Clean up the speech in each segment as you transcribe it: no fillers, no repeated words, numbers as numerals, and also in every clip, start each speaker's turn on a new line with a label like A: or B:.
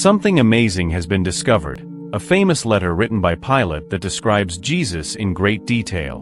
A: Something amazing has been discovered, a famous letter written by Pilate that describes Jesus in great detail.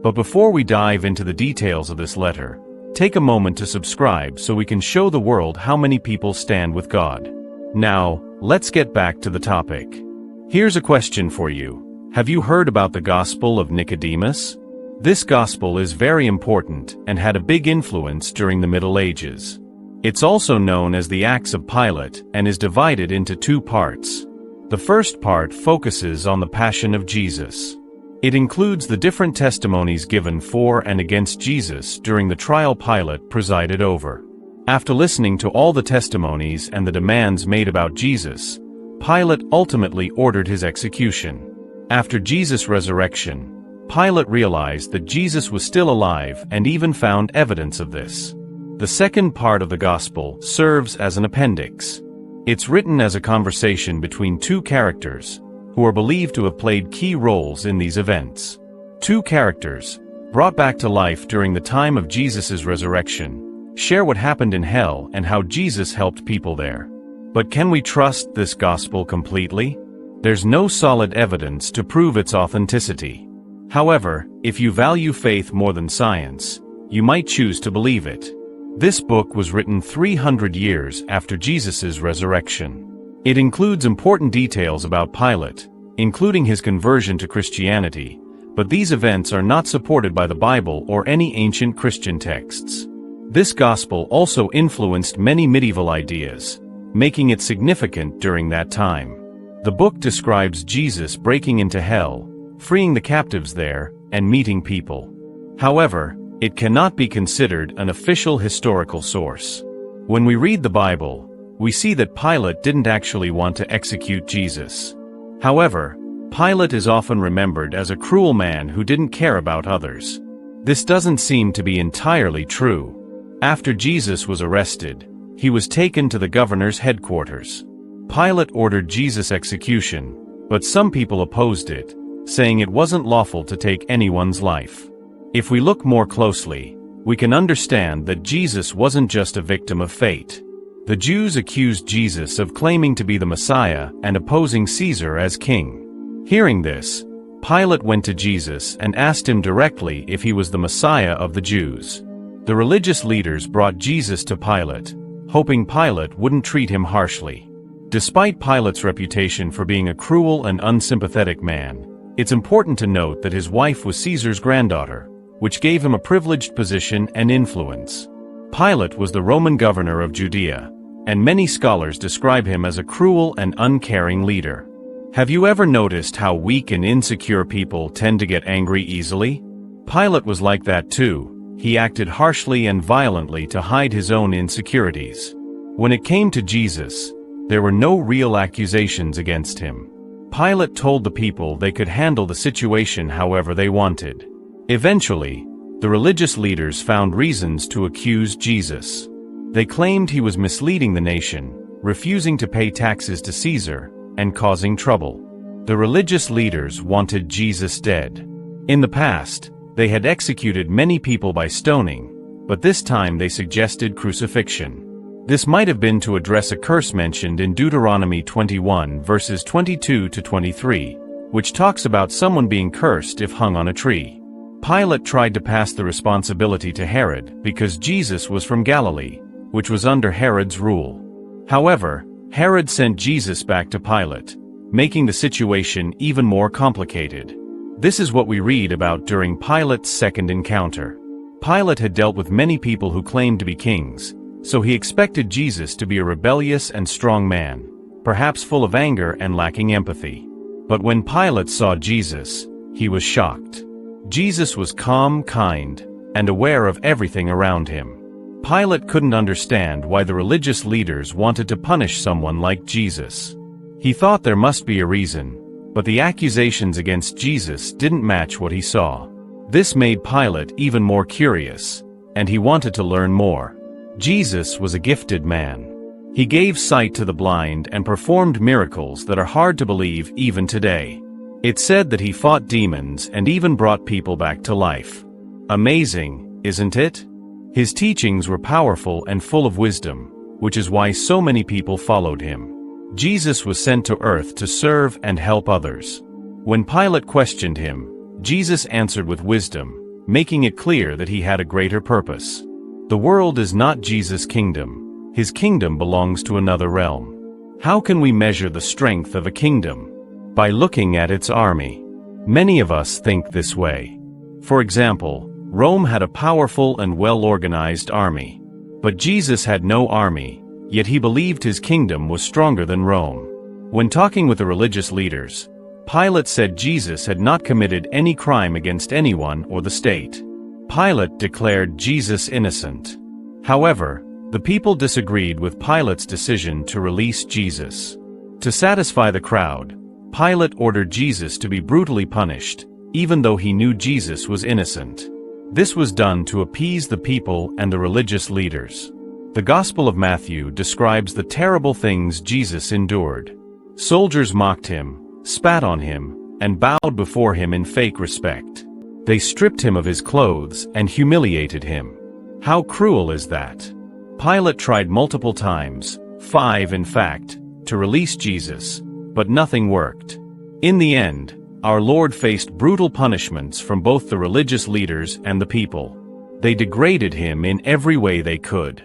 A: But before we dive into the details of this letter, take a moment to subscribe so we can show the world how many people stand with God. Now, let's get back to the topic. Here's a question for you. Have you heard about the Gospel of Nicodemus? This gospel is very important and had a big influence during the Middle Ages. It's also known as the Acts of Pilate and is divided into two parts. The first part focuses on the Passion of Jesus. It includes the different testimonies given for and against Jesus during the trial Pilate presided over. After listening to all the testimonies and the demands made about Jesus, Pilate ultimately ordered his execution. After Jesus' resurrection, Pilate realized that Jesus was still alive and even found evidence of this. The second part of the Gospel serves as an appendix. It's written as a conversation between two characters who are believed to have played key roles in these events. Two characters, brought back to life during the time of Jesus' resurrection, share what happened in hell and how Jesus helped people there. But can we trust this Gospel completely? There's no solid evidence to prove its authenticity. However, if you value faith more than science, you might choose to believe it. This book was written 300 years after Jesus' resurrection. It includes important details about Pilate, including his conversion to Christianity, but these events are not supported by the Bible or any ancient Christian texts. This gospel also influenced many medieval ideas, making it significant during that time. The book describes Jesus breaking into hell, freeing the captives there, and meeting people. However, it cannot be considered an official historical source. When we read the Bible, we see that Pilate didn't actually want to execute Jesus. However, Pilate is often remembered as a cruel man who didn't care about others. This doesn't seem to be entirely true. After Jesus was arrested, he was taken to the governor's headquarters. Pilate ordered Jesus' execution, but some people opposed it, saying it wasn't lawful to take anyone's life. If we look more closely, we can understand that Jesus wasn't just a victim of fate. The Jews accused Jesus of claiming to be the Messiah and opposing Caesar as king. Hearing this, Pilate went to Jesus and asked him directly if he was the Messiah of the Jews. The religious leaders brought Jesus to Pilate, hoping Pilate wouldn't treat him harshly. Despite Pilate's reputation for being a cruel and unsympathetic man, it's important to note that his wife was Caesar's granddaughter, which gave him a privileged position and influence. Pilate was the Roman governor of Judea, and many scholars describe him as a cruel and uncaring leader. Have you ever noticed how weak and insecure people tend to get angry easily? Pilate was like that too. He acted harshly and violently to hide his own insecurities. When it came to Jesus, there were no real accusations against him. Pilate told the people they could handle the situation however they wanted. Eventually, the religious leaders found reasons to accuse Jesus. They claimed he was misleading the nation, refusing to pay taxes to Caesar, and causing trouble. The religious leaders wanted Jesus dead. In the past, they had executed many people by stoning, but this time they suggested crucifixion. This might have been to address a curse mentioned in Deuteronomy 21 verses 22 to 23, which talks about someone being cursed if hung on a tree. Pilate tried to pass the responsibility to Herod because Jesus was from Galilee, which was under Herod's rule. However, Herod sent Jesus back to Pilate, making the situation even more complicated. This is what we read about during Pilate's second encounter. Pilate had dealt with many people who claimed to be kings, so he expected Jesus to be a rebellious and strong man, perhaps full of anger and lacking empathy. But when Pilate saw Jesus, he was shocked. Jesus was calm, kind, and aware of everything around him. Pilate couldn't understand why the religious leaders wanted to punish someone like Jesus. He thought there must be a reason, but the accusations against Jesus didn't match what he saw. This made Pilate even more curious, and he wanted to learn more. Jesus was a gifted man. He gave sight to the blind and performed miracles that are hard to believe even today. It's said that he fought demons and even brought people back to life. Amazing, isn't it? His teachings were powerful and full of wisdom, which is why so many people followed him. Jesus was sent to earth to serve and help others. When Pilate questioned him, Jesus answered with wisdom, making it clear that he had a greater purpose. The world is not Jesus' kingdom. His kingdom belongs to another realm. How can we measure the strength of a kingdom? By looking at its army. Many of us think this way. For example, Rome had a powerful and well-organized army. But Jesus had no army, yet he believed his kingdom was stronger than Rome. When talking with the religious leaders, Pilate said Jesus had not committed any crime against anyone or the state. Pilate declared Jesus innocent. However, the people disagreed with Pilate's decision to release Jesus. To satisfy the crowd, Pilate ordered Jesus to be brutally punished, even though he knew Jesus was innocent. This was done to appease the people and the religious leaders. The Gospel of Matthew describes the terrible things Jesus endured. Soldiers mocked him, spat on him, and bowed before him in fake respect. They stripped him of his clothes and humiliated him. How cruel is that? Pilate tried multiple times, 5 in fact, to release Jesus, but nothing worked. In the end, our Lord faced brutal punishments from both the religious leaders and the people. They degraded him in every way they could.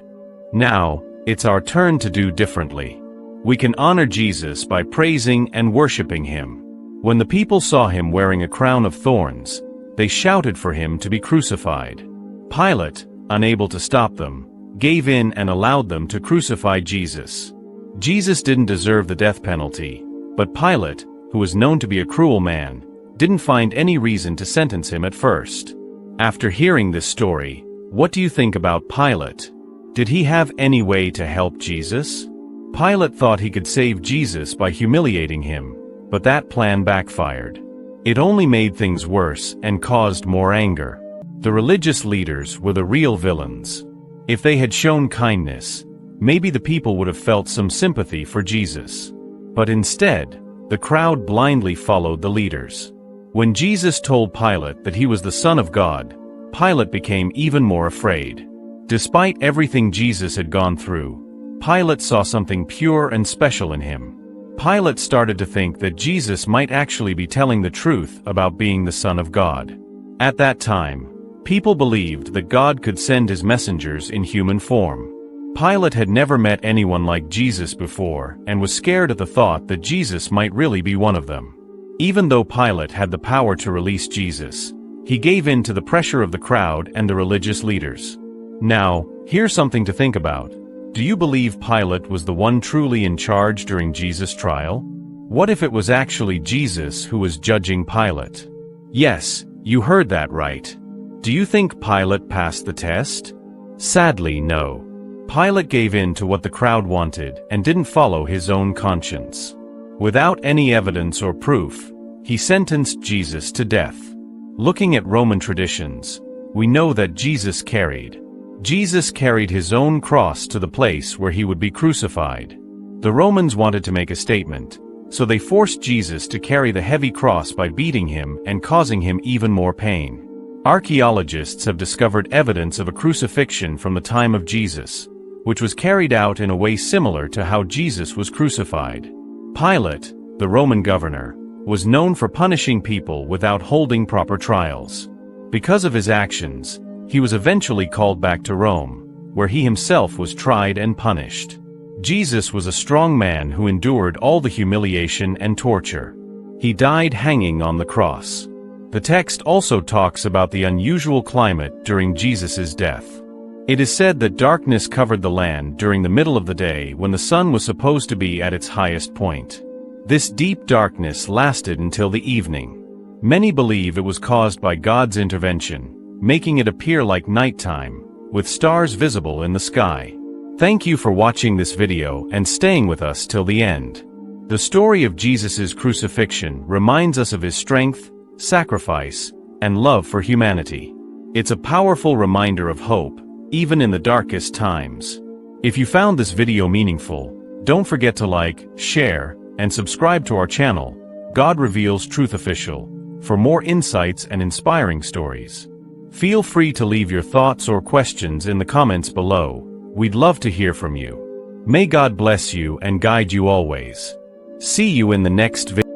A: Now, it's our turn to do differently. We can honor Jesus by praising and worshiping him. When the people saw him wearing a crown of thorns, they shouted for him to be crucified. Pilate, unable to stop them, gave in and allowed them to crucify Jesus. Jesus didn't deserve the death penalty, but Pilate, who was known to be a cruel man, didn't find any reason to sentence him at first. After hearing this story, what do you think about Pilate? Did he have any way to help Jesus? Pilate thought he could save Jesus by humiliating him, but that plan backfired. It only made things worse and caused more anger. The religious leaders were the real villains. If they had shown kindness, maybe the people would have felt some sympathy for Jesus. But instead, the crowd blindly followed the leaders. When Jesus told Pilate that he was the Son of God, Pilate became even more afraid. Despite everything Jesus had gone through, Pilate saw something pure and special in him. Pilate started to think that Jesus might actually be telling the truth about being the Son of God. At that time, people believed that God could send his messengers in human form. Pilate had never met anyone like Jesus before and was scared at the thought that Jesus might really be one of them. Even though Pilate had the power to release Jesus, he gave in to the pressure of the crowd and the religious leaders. Now, here's something to think about. Do you believe Pilate was the one truly in charge during Jesus' trial? What if it was actually Jesus who was judging Pilate? Yes, you heard that right. Do you think Pilate passed the test? Sadly, no. Pilate gave in to what the crowd wanted and didn't follow his own conscience. Without any evidence or proof, he sentenced Jesus to death. Looking at Roman traditions, we know that Jesus carried his own cross to the place where he would be crucified. The Romans wanted to make a statement, so they forced Jesus to carry the heavy cross by beating him and causing him even more pain. Archaeologists have discovered evidence of a crucifixion from the time of Jesus, which was carried out in a way similar to how Jesus was crucified. Pilate, the Roman governor, was known for punishing people without holding proper trials. Because of his actions, he was eventually called back to Rome, where he himself was tried and punished. Jesus was a strong man who endured all the humiliation and torture. He died hanging on the cross. The text also talks about the unusual climate during Jesus' death. It is said that darkness covered the land during the middle of the day when the sun was supposed to be at its highest point. This deep darkness lasted until the evening. Many believe it was caused by God's intervention, making it appear like nighttime, with stars visible in the sky. Thank you for watching this video and staying with us till the end. The story of Jesus' crucifixion reminds us of his strength, sacrifice, and love for humanity. It's a powerful reminder of hope, even in the darkest times. If you found this video meaningful, don't forget to like, share, and subscribe to our channel, God Reveals Truth Official, for more insights and inspiring stories. Feel free to leave your thoughts or questions in the comments below. We'd love to hear from you. May God bless you and guide you always. See you in the next video.